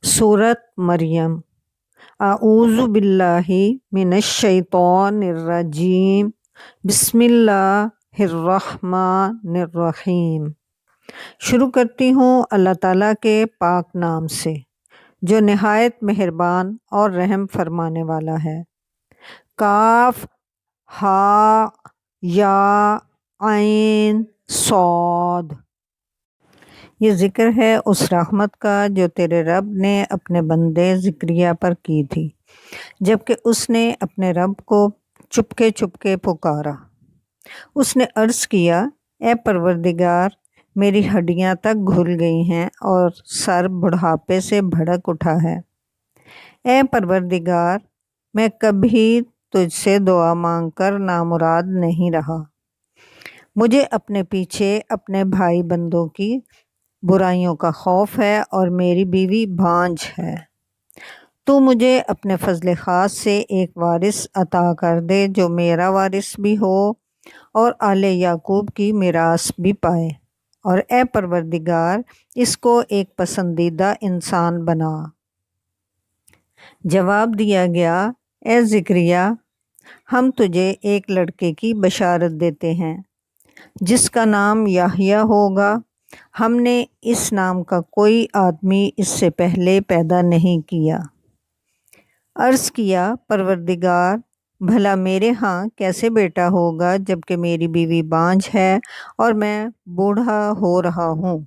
سورت مریم۔ اعوذ باللہ من الشیطان الرجیم، بسم اللہ الرحمن الرحیم۔ شروع کرتی ہوں اللہ تعالیٰ کے پاک نام سے جو نہایت مہربان اور رحم فرمانے والا ہے۔ کاف ہا یا عین صاد۔ یہ ذکر ہے اس رحمت کا جو تیرے رب نے اپنے بندے زکریا پر کی تھی جبکہ اس نے اپنے رب کو چپکے چپکے پکارا۔ اس نے عرض کیا، اے پروردگار، میری ہڈیاں تک گھل گئی ہیں اور سر بڑھاپے سے بھڑک اٹھا ہے۔ اے پروردگار، میں کبھی تجھ سے دعا مانگ کر نامراد نہیں رہا۔ مجھے اپنے پیچھے اپنے بھائی بندوں کی برائیوں کا خوف ہے اور میری بیوی بانجھ ہے۔ تو مجھے اپنے فضل خاص سے ایک وارث عطا کر دے جو میرا وارث بھی ہو اور آل یعقوب کی میراث بھی پائے، اور اے پروردگار اس کو ایک پسندیدہ انسان بنا۔ جواب دیا گیا، اے زکریا، ہم تجھے ایک لڑکے کی بشارت دیتے ہیں جس کا نام یحییٰ ہوگا۔ ہم نے اس نام کا کوئی آدمی اس سے پہلے پیدا نہیں کیا۔ عرض کیا، پروردگار، بھلا میرے ہاں کیسے بیٹا ہوگا جبکہ میری بیوی بانجھ ہے اور میں بوڑھا ہو رہا ہوں؟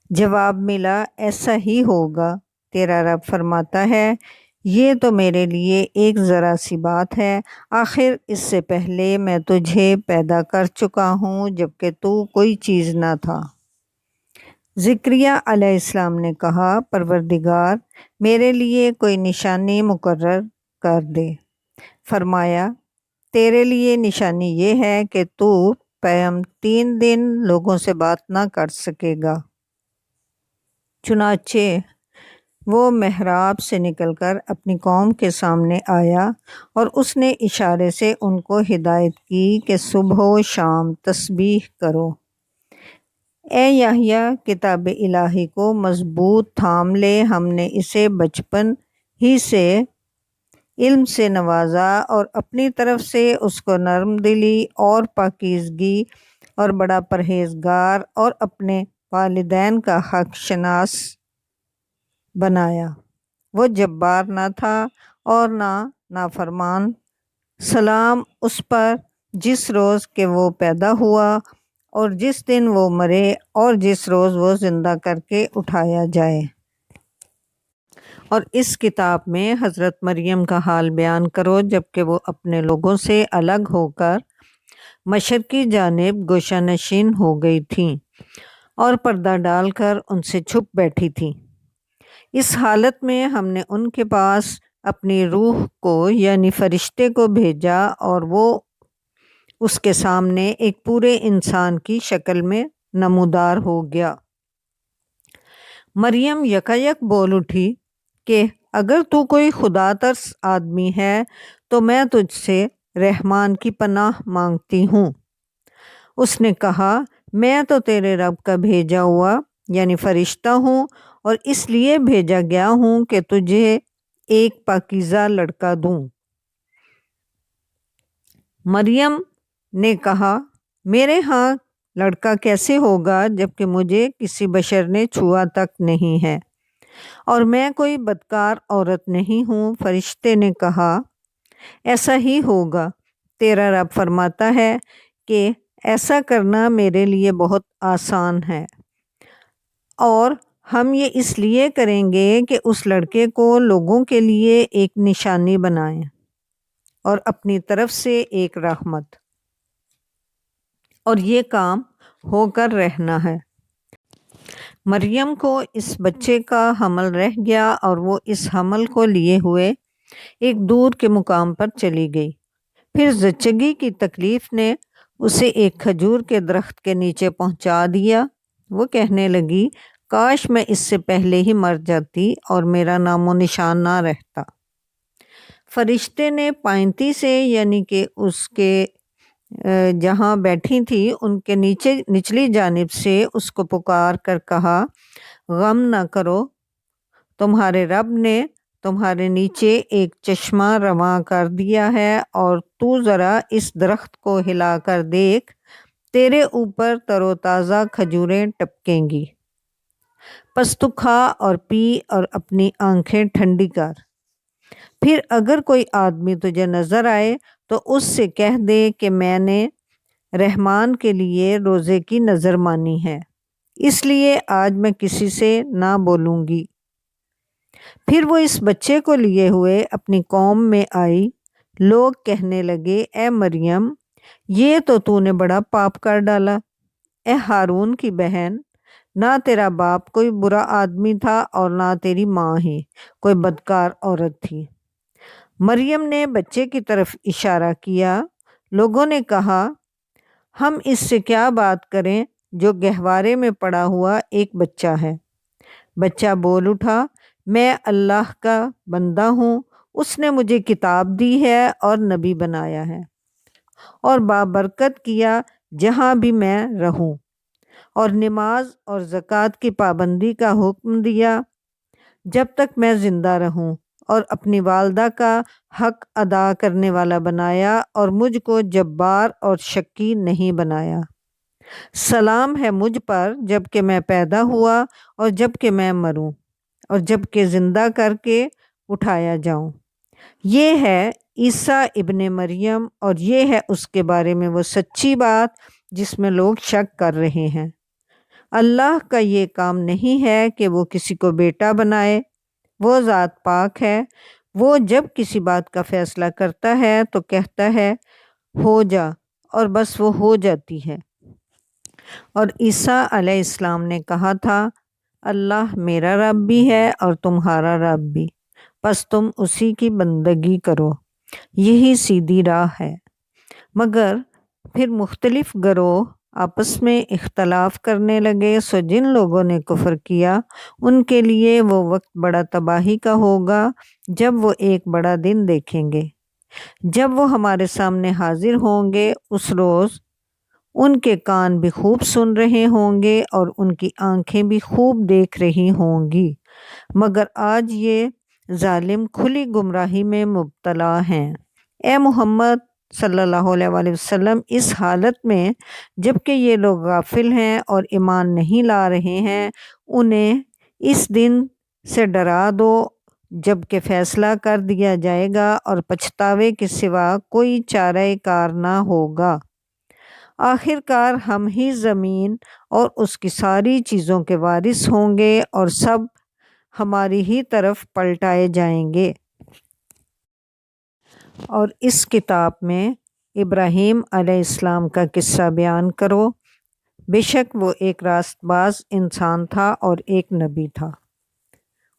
جواب ملا، ایسا ہی ہوگا۔ تیرا رب فرماتا ہے، یہ تو میرے لیے ایک ذرا سی بات ہے، آخر اس سے پہلے میں تجھے پیدا کر چکا ہوں جبکہ تو کوئی چیز نہ تھا۔ زکریا علیہ السلام نے کہا، پروردگار، میرے لیے کوئی نشانی مقرر کر دے۔ فرمایا، تیرے لیے نشانی یہ ہے کہ تو پیم 3 دن لوگوں سے بات نہ کر سکے گا۔ چنانچہ وہ محراب سے نکل کر اپنی قوم کے سامنے آیا اور اس نے اشارے سے ان کو ہدایت کی کہ صبح و شام تسبیح کرو۔ اے یحییٰ، کتاب الہی کو مضبوط تھام لے، ہم نے اسے بچپن ہی سے علم سے نوازا اور اپنی طرف سے اس کو نرم دلی اور پاکیزگی اور بڑا پرہیزگار اور اپنے والدین کا حق شناس بنایا۔ وہ جبار نہ تھا اور نہ نافرمان۔ سلام اس پر جس روز کہ وہ پیدا ہوا اور جس دن وہ مرے اور جس روز وہ زندہ کر کے اٹھایا جائے۔ اور اس کتاب میں حضرت مریم کا حال بیان کرو جبکہ وہ اپنے لوگوں سے الگ ہو کر مشرقی جانب گوشہ نشین ہو گئی تھیں اور پردہ ڈال کر ان سے چھپ بیٹھی تھیں۔ اس حالت میں ہم نے ان کے پاس اپنی روح کو یعنی فرشتے کو بھیجا اور وہ اس کے سامنے ایک پورے انسان کی شکل میں نمودار ہو گیا۔ مریم یکایک بول اٹھی کہ اگر تو کوئی خدا ترس آدمی ہے تو میں تجھ سے رحمان کی پناہ مانگتی ہوں۔ اس نے کہا، میں تو تیرے رب کا بھیجا ہوا یعنی فرشتہ ہوں اور اس لیے بھیجا گیا ہوں کہ تجھے ایک پاکیزہ لڑکا دوں۔ مریم نے کہا، میرے ہاں لڑکا کیسے ہوگا جبکہ مجھے کسی بشر نے چھوا تک نہیں ہے اور میں کوئی بدکار عورت نہیں ہوں۔ فرشتے نے کہا، ایسا ہی ہوگا۔ تیرا رب فرماتا ہے کہ ایسا کرنا میرے لیے بہت آسان ہے، اور ہم یہ اس لیے کریں گے کہ اس لڑکے کو لوگوں کے لیے ایک نشانی بنائیں اور اپنی طرف سے ایک رحمت، اور یہ کام ہو کر رہنا ہے۔ مریم کو اس بچے کا حمل رہ گیا اور وہ اس حمل کو لیے ہوئے ایک دور کے مقام پر چلی گئی۔ پھر زچگی کی تکلیف نے اسے ایک کھجور کے درخت کے نیچے پہنچا دیا۔ وہ کہنے لگی، کاش میں اس سے پہلے ہی مر جاتی اور میرا نام و نشان نہ رہتا۔ فرشتے نے پائنتی سے یعنی کہ اس کے جہاں بیٹھی تھی ان کے نچلی جانب سے اس کو پکار کر کہا، غم نہ کرو، تمہارے رب نے تمہارے نیچے ایک چشمہ رواں کر دیا ہے، اور تو ذرا اس درخت کو ہلا کر دیکھ، تیرے اوپر تر و تازہ کھجوریں ٹپکیں گی، پس تو کھا اور پی اور اپنی آنکھیں ٹھنڈی کر۔ پھر اگر کوئی آدمی تجھے نظر آئے تو اس سے کہہ دے کہ میں نے رحمان کے لیے روزے کی نظر مانی ہے، اس لیے آج میں کسی سے نہ بولوں گی۔ پھر وہ اس بچے کو لیے ہوئے اپنی قوم میں آئی۔ لوگ کہنے لگے، اے مریم، یہ تو نے بڑا پاپ کر ڈالا۔ اے ہارون کی بہن، نہ تیرا باپ کوئی برا آدمی تھا اور نہ تیری ماں ہی کوئی بدکار عورت تھی۔ مریم نے بچے کی طرف اشارہ کیا۔ لوگوں نے کہا، ہم اس سے کیا بات کریں جو گہوارے میں پڑا ہوا ایک بچہ ہے۔ بچہ بول اٹھا، میں اللہ کا بندہ ہوں، اس نے مجھے کتاب دی ہے اور نبی بنایا ہے، اور بابرکت کیا جہاں بھی میں رہوں، اور نماز اور زکوٰۃ کی پابندی کا حکم دیا جب تک میں زندہ رہوں، اور اپنی والدہ کا حق ادا کرنے والا بنایا، اور مجھ کو جبار اور شکی نہیں بنایا۔ سلام ہے مجھ پر جب کہ میں پیدا ہوا اور جب کہ میں مروں اور جب کہ زندہ کر کے اٹھایا جاؤں۔ یہ ہے عیسیٰ ابن مریم، اور یہ ہے اس کے بارے میں وہ سچی بات جس میں لوگ شک کر رہے ہیں۔ اللہ کا یہ کام نہیں ہے کہ وہ کسی کو بیٹا بنائے، وہ ذات پاک ہے، وہ جب کسی بات کا فیصلہ کرتا ہے تو کہتا ہے ہو جا، اور بس وہ ہو جاتی ہے۔ اور عیسیٰ علیہ السلام نے کہا تھا، اللہ میرا رب بھی ہے اور تمہارا رب بھی، پس تم اسی کی بندگی کرو، یہی سیدھی راہ ہے۔ مگر پھر مختلف گروہ آپس میں اختلاف کرنے لگے، سو جن لوگوں نے کفر کیا ان کے لیے وہ وقت بڑا تباہی کا ہوگا جب وہ ایک بڑا دن دیکھیں گے۔ جب وہ ہمارے سامنے حاضر ہوں گے، اس روز ان کے کان بھی خوب سن رہے ہوں گے اور ان کی آنکھیں بھی خوب دیکھ رہی ہوں گی، مگر آج یہ ظالم کھلی گمراہی میں مبتلا ہیں۔ اے محمد صلی اللہ علیہ وآلہ وسلم، اس حالت میں جب کہ یہ لوگ غافل ہیں اور ایمان نہیں لا رہے ہیں، انہیں اس دن سے ڈرا دو جب کہ فیصلہ کر دیا جائے گا اور پچھتاوے کے سوا کوئی چارہ کار نہ ہوگا۔ آخر کار ہم ہی زمین اور اس کی ساری چیزوں کے وارث ہوں گے، اور سب ہماری ہی طرف پلٹائے جائیں گے۔ اور اس کتاب میں ابراہیم علیہ السلام کا قصہ بیان کرو، بے شک وہ ایک راست باز انسان تھا اور ایک نبی تھا۔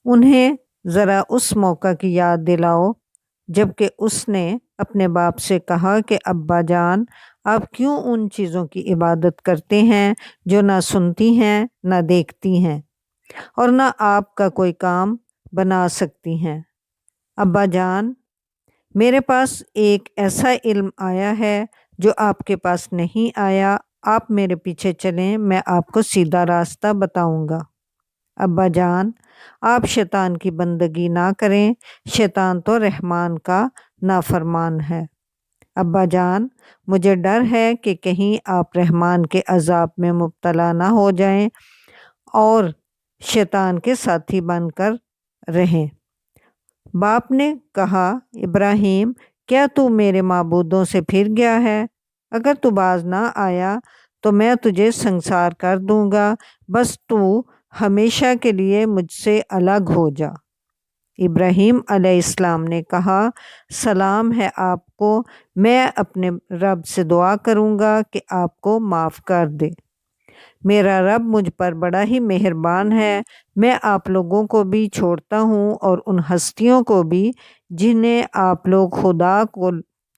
انہیں ذرا اس موقع کی یاد دلاؤ جب کہ اس نے اپنے باپ سے کہا کہ ابا جان، آپ کیوں ان چیزوں کی عبادت کرتے ہیں جو نہ سنتی ہیں نہ دیکھتی ہیں اور نہ آپ کا کوئی کام بنا سکتی ہیں؟ ابا جان، میرے پاس ایک ایسا علم آیا ہے جو آپ کے پاس نہیں آیا، آپ میرے پیچھے چلیں، میں آپ کو سیدھا راستہ بتاؤں گا۔ ابا جان، آپ شیطان کی بندگی نہ کریں، شیطان تو رحمان کا نافرمان ہے۔ ابا جان، مجھے ڈر ہے کہ کہیں آپ رحمان کے عذاب میں مبتلا نہ ہو جائیں اور شیطان کے ساتھی بن کر رہیں۔ باپ نے کہا، ابراہیم، کیا تو میرے معبودوں سے پھر گیا ہے؟ اگر تو باز نہ آیا تو میں تجھے سنسار کر دوں گا، بس تو ہمیشہ کے لیے مجھ سے الگ ہو جا۔ ابراہیم علیہ السلام نے کہا، سلام ہے آپ کو، میں اپنے رب سے دعا کروں گا کہ آپ کو معاف کر دے۔ میرا رب مجھ پر بڑا ہی مہربان ہے، میں آپ لوگوں کو بھی چھوڑتا ہوں اور ان ہستیوں کو بھی جنہیں آپ لوگ خدا کو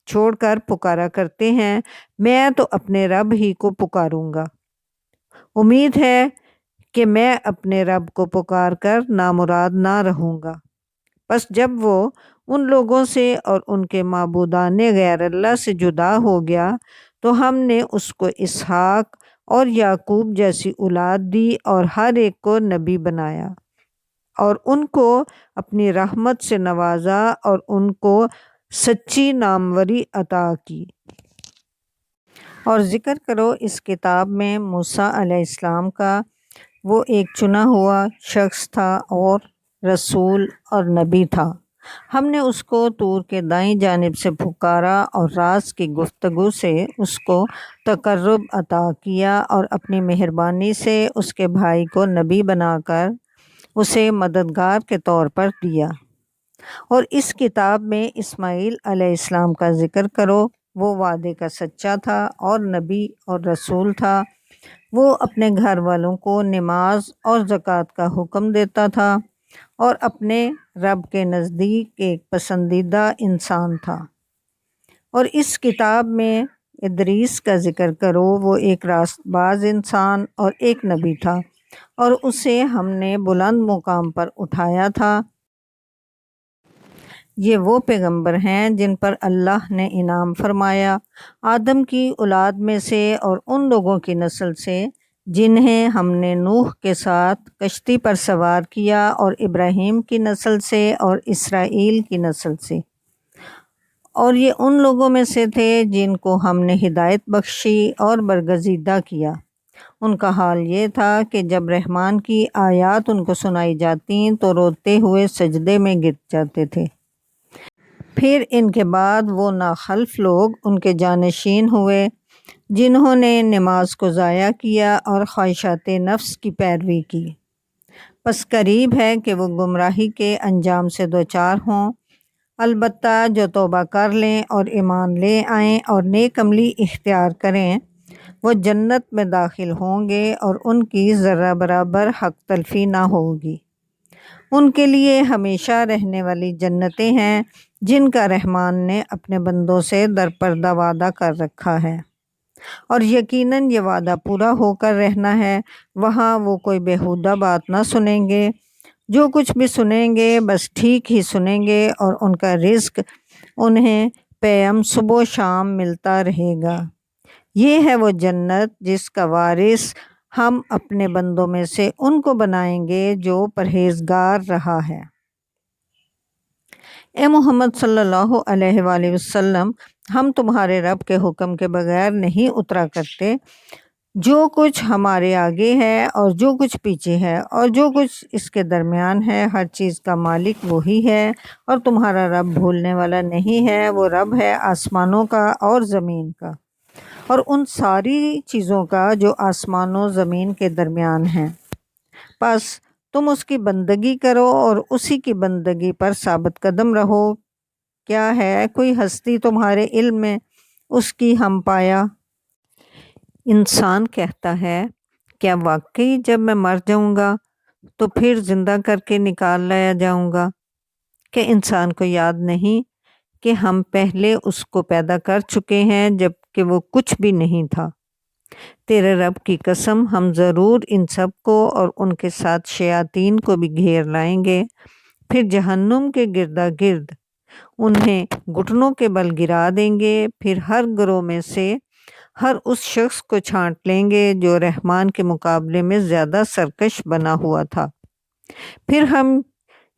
چھوڑ کر پکارا کرتے ہیں، میں تو اپنے رب ہی کو پکاروں گا۔ امید ہے کہ میں اپنے رب کو پکار کر نامراد نہ رہوں گا۔ پس جب وہ ان لوگوں سے اور ان کے معبودان غیر اللہ سے جدا ہو گیا تو ہم نے اس کو اسحاق اور یعقوب جیسی اولاد دی اور ہر ایک کو نبی بنایا، اور ان کو اپنی رحمت سے نوازا اور ان کو سچی ناموری عطا کی۔ اور ذکر کرو اس کتاب میں موسیٰ علیہ السلام کا، وہ ایک چنا ہوا شخص تھا اور رسول اور نبی تھا۔ ہم نے اس کو طور کے دائیں جانب سے پکارا اور راز کی گفتگو سے اس کو تقرب عطا کیا اور اپنی مہربانی سے اس کے بھائی کو نبی بنا کر اسے مددگار کے طور پر دیا۔ اور اس کتاب میں اسماعیل علیہ السلام کا ذکر کرو، وہ وعدے کا سچا تھا اور نبی اور رسول تھا۔ وہ اپنے گھر والوں کو نماز اور زکوٰۃ کا حکم دیتا تھا اور اپنے رب کے نزدیک ایک پسندیدہ انسان تھا۔ اور اس کتاب میں ادریس کا ذکر کرو، وہ ایک راست باز انسان اور ایک نبی تھا اور اسے ہم نے بلند مقام پر اٹھایا تھا۔ یہ وہ پیغمبر ہیں جن پر اللہ نے انعام فرمایا، آدم کی اولاد میں سے اور ان لوگوں کی نسل سے جنہیں ہم نے نوح کے ساتھ کشتی پر سوار کیا، اور ابراہیم کی نسل سے اور اسرائیل کی نسل سے۔ اور یہ ان لوگوں میں سے تھے جن کو ہم نے ہدایت بخشی اور برگزیدہ کیا۔ ان کا حال یہ تھا کہ جب رحمان کی آیات ان کو سنائی جاتیں تو روتے ہوئے سجدے میں گر جاتے تھے۔ پھر ان کے بعد وہ ناخلف لوگ ان کے جانشین ہوئے جنہوں نے نماز کو ضائع کیا اور خواہشات نفس کی پیروی کی۔ پس قریب ہے کہ وہ گمراہی کے انجام سے دوچار ہوں۔ البتہ جو توبہ کر لیں اور ایمان لے آئیں اور نیک عملی اختیار کریں، وہ جنت میں داخل ہوں گے اور ان کی ذرہ برابر حق تلفی نہ ہوگی۔ ان کے لیے ہمیشہ رہنے والی جنتیں ہیں جن کا رحمان نے اپنے بندوں سے درپردہ وعدہ کر رکھا ہے، اور یقیناً یہ وعدہ پورا ہو کر رہنا ہے۔ وہاں وہ کوئی بیہودہ بات نہ سنیں گے، جو کچھ بھی سنیں گے بس ٹھیک ہی سنیں گے، اور ان کا رزق انہیں پیام صبح و شام ملتا رہے گا۔ یہ ہے وہ جنت جس کا وارث ہم اپنے بندوں میں سے ان کو بنائیں گے جو پرہیزگار رہا ہے۔ اے محمد صلی اللہ علیہ وآلہ وسلم، ہم تمہارے رب کے حکم کے بغیر نہیں اترا کرتے۔ جو کچھ ہمارے آگے ہے اور جو کچھ پیچھے ہے اور جو کچھ اس کے درمیان ہے، ہر چیز کا مالک وہی ہے، اور تمہارا رب بھولنے والا نہیں ہے۔ وہ رب ہے آسمانوں کا اور زمین کا، اور ان ساری چیزوں کا جو آسمان و زمین کے درمیان ہیں۔ پس تم اس کی بندگی کرو اور اسی کی بندگی پر ثابت قدم رہو۔ کیا ہے کوئی ہستی تمہارے علم میں اس کی ہم پایا؟ انسان کہتا ہے، کیا واقعی جب میں مر جاؤں گا تو پھر زندہ کر کے نکال لایا جاؤں گا؟ کہ انسان کو یاد نہیں کہ ہم پہلے اس کو پیدا کر چکے ہیں جب کہ وہ کچھ بھی نہیں تھا۔ تیرے رب کی قسم، ہم ضرور ان سب کو اور ان کے ساتھ شیاطین کو بھی گھیر لائیں گے، پھر جہنم کے گردا گرد انہیں گھٹنوں کے بل گرا دیں گے، پھر ہر گروہ میں سے ہر اس شخص کو چھانٹ لیں گے جو رحمان کے مقابلے میں زیادہ سرکش بنا ہوا تھا۔ پھر ہم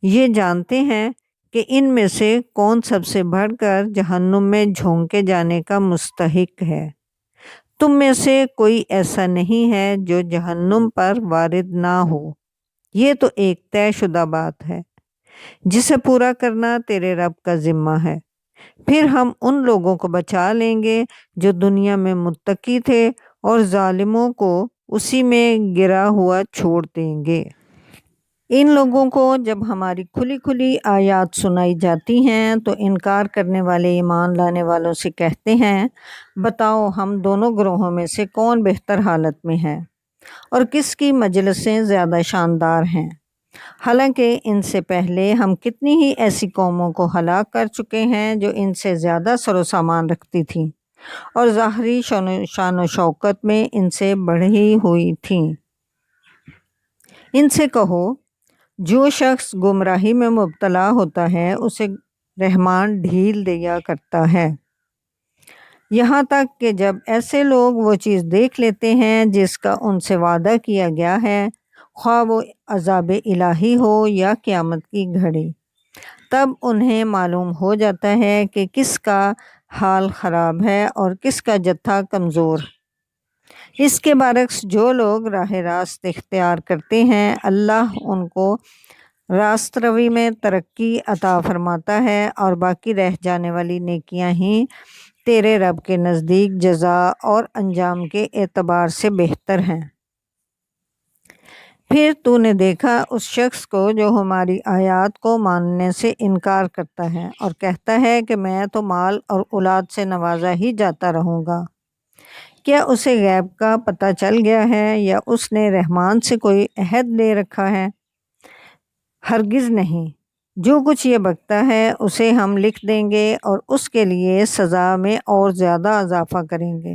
یہ جانتے ہیں کہ ان میں سے کون سب سے بڑھ کر جہنم میں جھونکے جانے کا مستحق ہے۔ تم میں سے کوئی ایسا نہیں ہے جو جہنم پر وارد نہ ہو۔ یہ تو ایک طے شدہ بات ہے جسے پورا کرنا تیرے رب کا ذمہ ہے۔ پھر ہم ان لوگوں کو بچا لیں گے جو دنیا میں متقی تھے، اور ظالموں کو اسی میں گرا ہوا چھوڑ دیں گے۔ ان لوگوں کو جب ہماری کھلی کھلی آیات سنائی جاتی ہیں تو انکار کرنے والے ایمان لانے والوں سے کہتے ہیں، بتاؤ ہم دونوں گروہوں میں سے کون بہتر حالت میں ہے اور کس کی مجلسیں زیادہ شاندار ہیں؟ حالانکہ ان سے پہلے ہم کتنی ہی ایسی قوموں کو ہلاک کر چکے ہیں جو ان سے زیادہ سر و سامان رکھتی تھیں اور ظاہری شان و شوکت میں ان سے بڑھی ہوئی تھیں۔ ان سے کہو، جو شخص گمراہی میں مبتلا ہوتا ہے اسے رحمان ڈھیل دیا کرتا ہے، یہاں تک کہ جب ایسے لوگ وہ چیز دیکھ لیتے ہیں جس کا ان سے وعدہ کیا گیا ہے، خواہ وہ عذاب الہی ہو یا قیامت کی گھڑی۔ تب انہیں معلوم ہو جاتا ہے کہ کس کا حال خراب ہے اور کس کا جتھا کمزور۔ اس کے برعکس جو لوگ راہ راست اختیار کرتے ہیں، اللہ ان کو راست روی میں ترقی عطا فرماتا ہے، اور باقی رہ جانے والی نیکیاں ہی تیرے رب کے نزدیک جزا اور انجام کے اعتبار سے بہتر ہیں۔ پھر تو نے دیکھا اس شخص کو جو ہماری آیات کو ماننے سے انکار کرتا ہے اور کہتا ہے کہ میں تو مال اور اولاد سے نوازا ہی جاتا رہوں گا۔ کیا اسے غیب کا پتہ چل گیا ہے یا اس نے رحمان سے کوئی عہد لے رکھا ہے؟ ہرگز نہیں۔ جو کچھ یہ بکتا ہے اسے ہم لکھ دیں گے اور اس کے لیے سزا میں اور زیادہ اضافہ کریں گے۔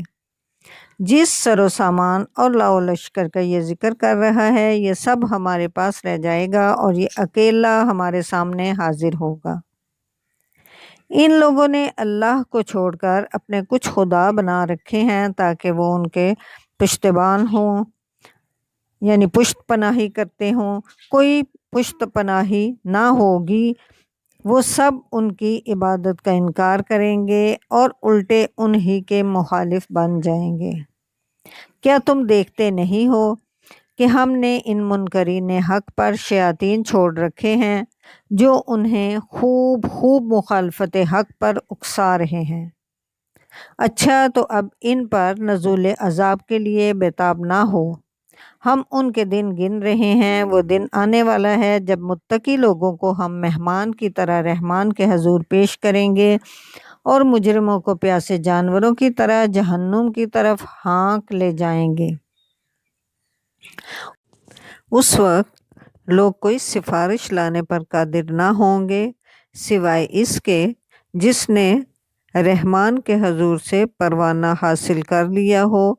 جس سر و سامان اور لا و لشکر کا یہ ذکر کر رہا ہے، یہ سب ہمارے پاس رہ جائے گا اور یہ اکیلا ہمارے سامنے حاضر ہوگا۔ ان لوگوں نے اللہ کو چھوڑ کر اپنے کچھ خدا بنا رکھے ہیں تاکہ وہ ان کے پشتبان ہوں، یعنی پشت پناہی کرتے ہوں۔ کوئی پشت پناہی نہ ہوگی، وہ سب ان کی عبادت کا انکار کریں گے اور الٹے انہی کے مخالف بن جائیں گے۔ کیا تم دیکھتے نہیں ہو کہ ہم نے ان منکرین حق پر شیاطین چھوڑ رکھے ہیں جو انہیں خوب خوب مخالفت حق پر اکسا رہے ہیں؟ اچھا تو اب ان پر نزول عذاب کے لیے بےتاب نہ ہو۔ ہم ان کے دن گن رہے ہیں، وہ دن آنے والا ہے جب متقی لوگوں کو ہم مہمان کی طرح رحمان کے حضور پیش کریں گے اور مجرموں کو پیاسے جانوروں کی طرح جہنم کی طرف ہانک لے جائیں گے۔ اس وقت لوگ کوئی سفارش لانے پر قادر نہ ہوں گے سوائے اس کے جس نے رحمان کے حضور سے پروانہ حاصل کر لیا ہو۔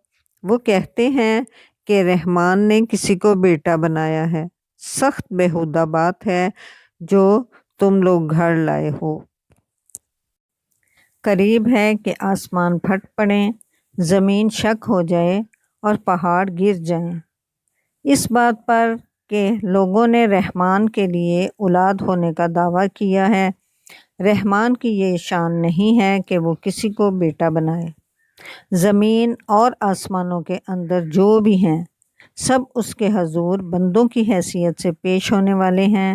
وہ کہتے ہیں کہ رحمان نے کسی کو بیٹا بنایا ہے۔ سخت بیہودہ بات ہے جو تم لوگ گھڑ لائے ہو۔ قریب ہے کہ آسمان پھٹ پڑیں، زمین شک ہو جائے اور پہاڑ گر جائیں، اس بات پر کہ لوگوں نے رحمان کے لیے اولاد ہونے کا دعویٰ کیا ہے۔ رحمان کی یہ شان نہیں ہے کہ وہ کسی کو بیٹا بنائے۔ زمین اور آسمانوں کے اندر جو بھی ہیں سب اس کے حضور بندوں کی حیثیت سے پیش ہونے والے ہیں۔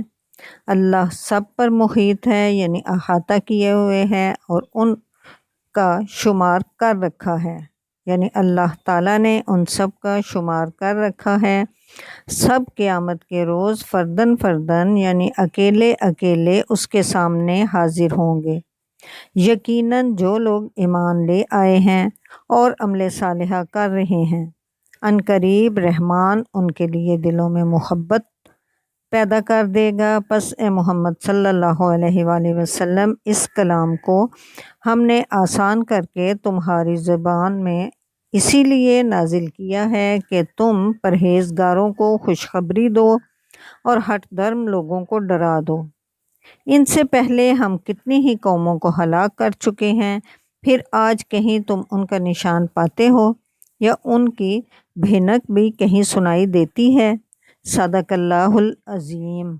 اللہ سب پر محیط ہے، یعنی احاطہ کیے ہوئے ہے اور ان کا شمار کر رکھا ہے، یعنی اللہ تعالیٰ نے ان سب کا شمار کر رکھا ہے۔ سب قیامت کے روز فردن فردن یعنی اکیلے اکیلے اس کے سامنے حاضر ہوں گے۔ یقیناً جو لوگ ایمان لے آئے ہیں اور عمل صالحہ کر رہے ہیں، عنقریب رحمان ان کے لیے دلوں میں محبت پیدا کر دے گا۔ پس اے محمد صلی اللہ علیہ وآلہ وسلم، اس کلام کو ہم نے آسان کر کے تمہاری زبان میں اسی لیے نازل کیا ہے کہ تم پرہیزگاروں کو خوشخبری دو اور ہٹ درم لوگوں کو ڈرا دو۔ ان سے پہلے ہم کتنی ہی قوموں کو ہلاک کر چکے ہیں، پھر آج کہیں تم ان کا نشان پاتے ہو یا ان کی بھنک بھی کہیں سنائی دیتی ہے؟ صدق اللہ العظیم۔